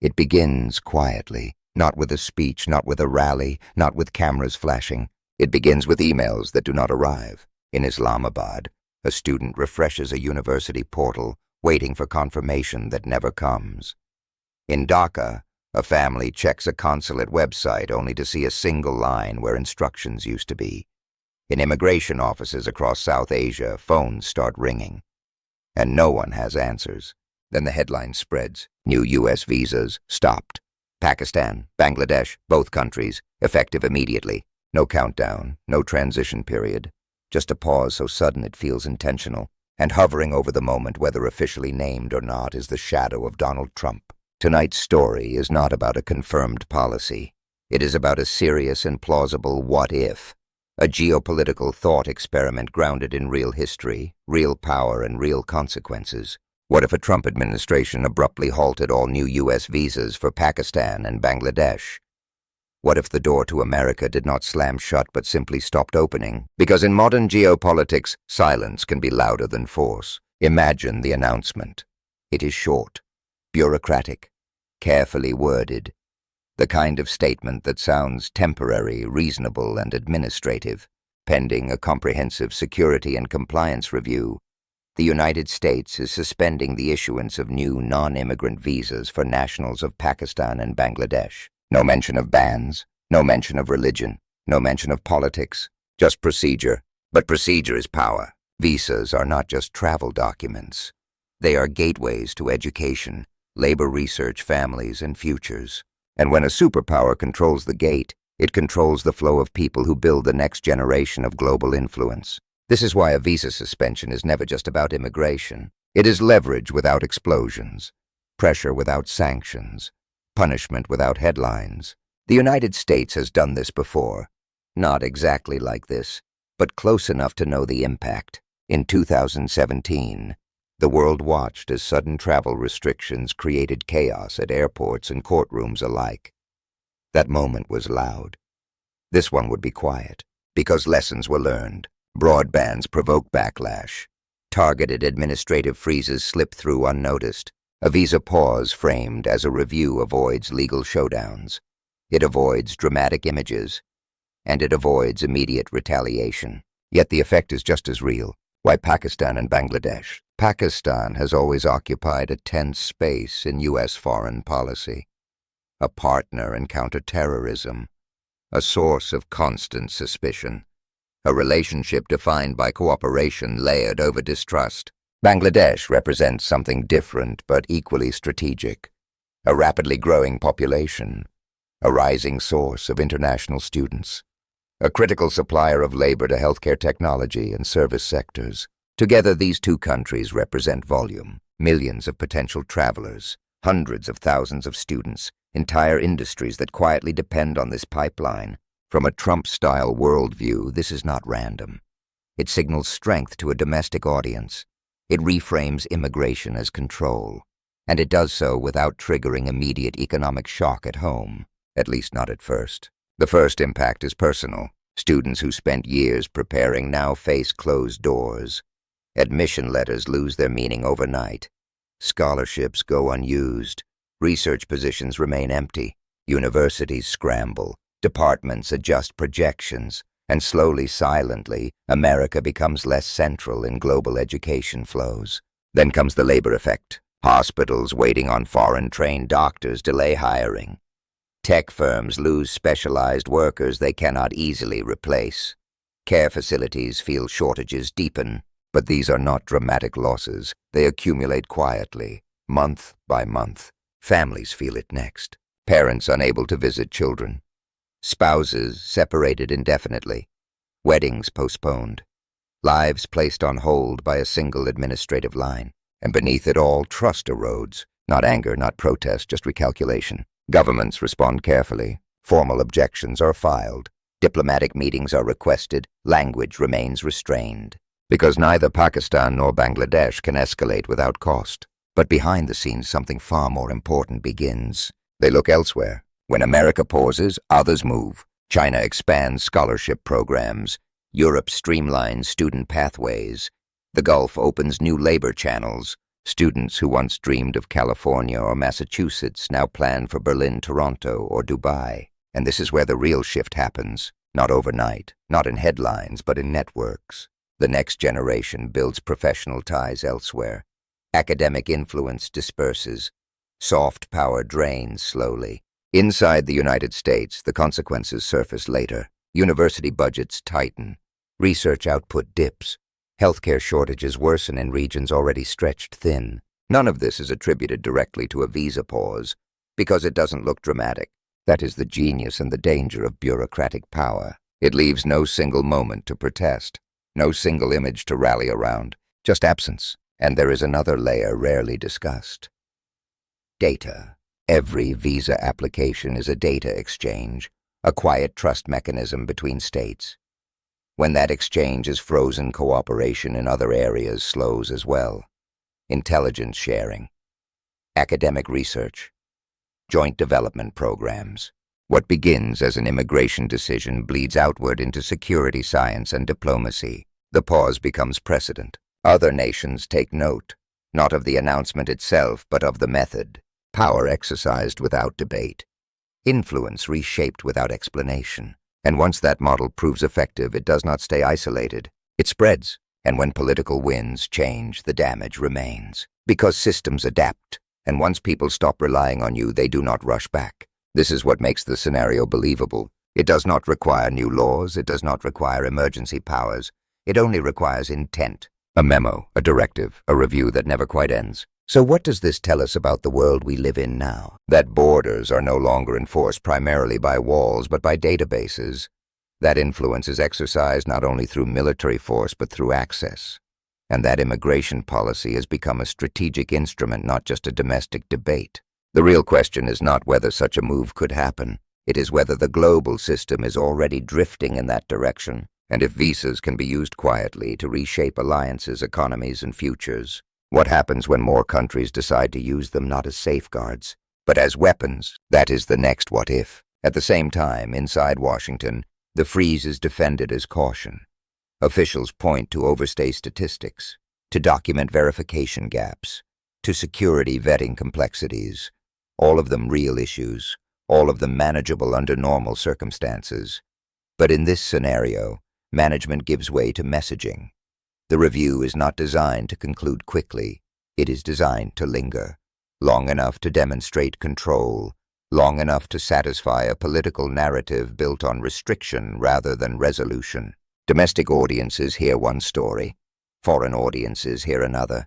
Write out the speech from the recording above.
It begins quietly, not with a speech, not with a rally, not with cameras flashing. It begins with emails that do not arrive. In Islamabad, a student refreshes a university portal, waiting for confirmation that never comes. In Dhaka, a family checks a consulate website only to see a single line where instructions used to be. In immigration offices across South Asia, phones start ringing, and no one has answers. Then the headline spreads. New U.S. visas stopped. Pakistan, Bangladesh, both countries, effective immediately. No countdown, no transition period. Just a pause so sudden it feels intentional. And hovering over the moment, whether officially named or not, is the shadow of Donald Trump. Tonight's story is not about a confirmed policy. It is about a serious and plausible what if. A geopolitical thought experiment grounded in real history, real power, and real consequences. What if a Trump administration abruptly halted all new U.S. visas for Pakistan and Bangladesh? What if the door to America did not slam shut but simply stopped opening? Because in modern geopolitics, silence can be louder than force. Imagine the announcement. It is short, bureaucratic, carefully worded. The kind of statement that sounds temporary, reasonable, and administrative. Pending a comprehensive security and compliance review, the United States is suspending the issuance of new non-immigrant visas for nationals of Pakistan and Bangladesh. No mention of bans, no mention of religion, no mention of politics, just procedure. But procedure is power. Visas are not just travel documents. They are gateways to education, labor research, families, and futures. And when a superpower controls the gate, it controls the flow of people who build the next generation of global influence. This is why a visa suspension is never just about immigration. It is leverage without explosions, pressure without sanctions, punishment without headlines. The United States has done this before. Not exactly like this, but close enough to know the impact. In 2017, the world watched as sudden travel restrictions created chaos at airports and courtrooms alike. That moment was loud. This one would be quiet, because lessons were learned. Broad bans provoke backlash. Targeted administrative freezes slip through unnoticed. A visa pause framed as a review avoids legal showdowns. It avoids dramatic images, and it avoids immediate retaliation. Yet the effect is just as real. Why Pakistan and Bangladesh? Pakistan has always occupied a tense space in U.S. foreign policy. A partner in counterterrorism. A source of constant suspicion. A relationship defined by cooperation layered over distrust. Bangladesh represents something different but equally strategic. A rapidly growing population. A rising source of international students. A critical supplier of labor to healthcare technology and service sectors. Together, these two countries represent volume. Millions of potential travelers. Hundreds of thousands of students. Entire industries that quietly depend on this pipeline. From a Trump-style worldview, this is not random. It signals strength to a domestic audience. It reframes immigration as control. And it does so without triggering immediate economic shock at home, at least not at first. The first impact is personal. Students who spent years preparing now face closed doors. Admission letters lose their meaning overnight. Scholarships go unused. Research positions remain empty. Universities scramble. Departments adjust projections, and slowly, silently, America becomes less central in global education flows. Then comes the labor effect. Hospitals waiting on foreign-trained doctors delay hiring. Tech firms lose specialized workers they cannot easily replace. Care facilities feel shortages deepen, but these are not dramatic losses. They accumulate quietly, month by month. Families feel it next. Parents unable to visit children. Spouses separated indefinitely, weddings postponed, lives placed on hold by a single administrative line. And beneath it all, trust erodes. Not anger, not protest, just recalculation. Governments respond carefully. Formal objections are filed. Diplomatic meetings are requested. Language remains restrained. Because neither Pakistan nor Bangladesh can escalate without cost. But behind the scenes, something far more important begins. They look elsewhere. When America pauses, others move. China expands scholarship programs. Europe streamlines student pathways. The Gulf opens new labor channels. Students who once dreamed of California or Massachusetts now plan for Berlin, Toronto, or Dubai. And this is where the real shift happens. Not overnight, not in headlines, but in networks. The next generation builds professional ties elsewhere. Academic influence disperses. Soft power drains slowly. Inside the United States, the consequences surface later. University budgets tighten. Research output dips. Healthcare shortages worsen in regions already stretched thin. None of this is attributed directly to a visa pause, because it doesn't look dramatic. That is the genius and the danger of bureaucratic power. It leaves no single moment to protest, no single image to rally around, just absence. And there is another layer rarely discussed. Data. Every visa application is a data exchange, a quiet trust mechanism between states. When that exchange is frozen, cooperation in other areas slows as well. Intelligence sharing. Academic research. Joint development programs. What begins as an immigration decision bleeds outward into security science and diplomacy. The pause becomes precedent. Other nations take note, not of the announcement itself, but of the method. Power exercised without debate. Influence reshaped without explanation. And once that model proves effective, it does not stay isolated. It spreads. And when political winds change, the damage remains. Because systems adapt. And once people stop relying on you, they do not rush back. This is what makes the scenario believable. It does not require new laws. It does not require emergency powers. It only requires intent. A memo, a directive, a review that never quite ends. So what does this tell us about the world we live in now? That borders are no longer enforced primarily by walls, but by databases. That influence is exercised not only through military force, but through access. And that immigration policy has become a strategic instrument, not just a domestic debate. The real question is not whether such a move could happen. It is whether the global system is already drifting in that direction. And if visas can be used quietly to reshape alliances, economies, and futures, what happens when more countries decide to use them not as safeguards, but as weapons? That is the next what if. At the same time, inside Washington, the freeze is defended as caution. Officials point to overstay statistics, to document verification gaps, to security vetting complexities, all of them real issues, all of them manageable under normal circumstances. But in this scenario, management gives way to messaging. The review is not designed to conclude quickly. It is designed to linger, long enough to demonstrate control, long enough to satisfy a political narrative built on restriction rather than resolution. Domestic audiences hear one story. Foreign audiences hear another.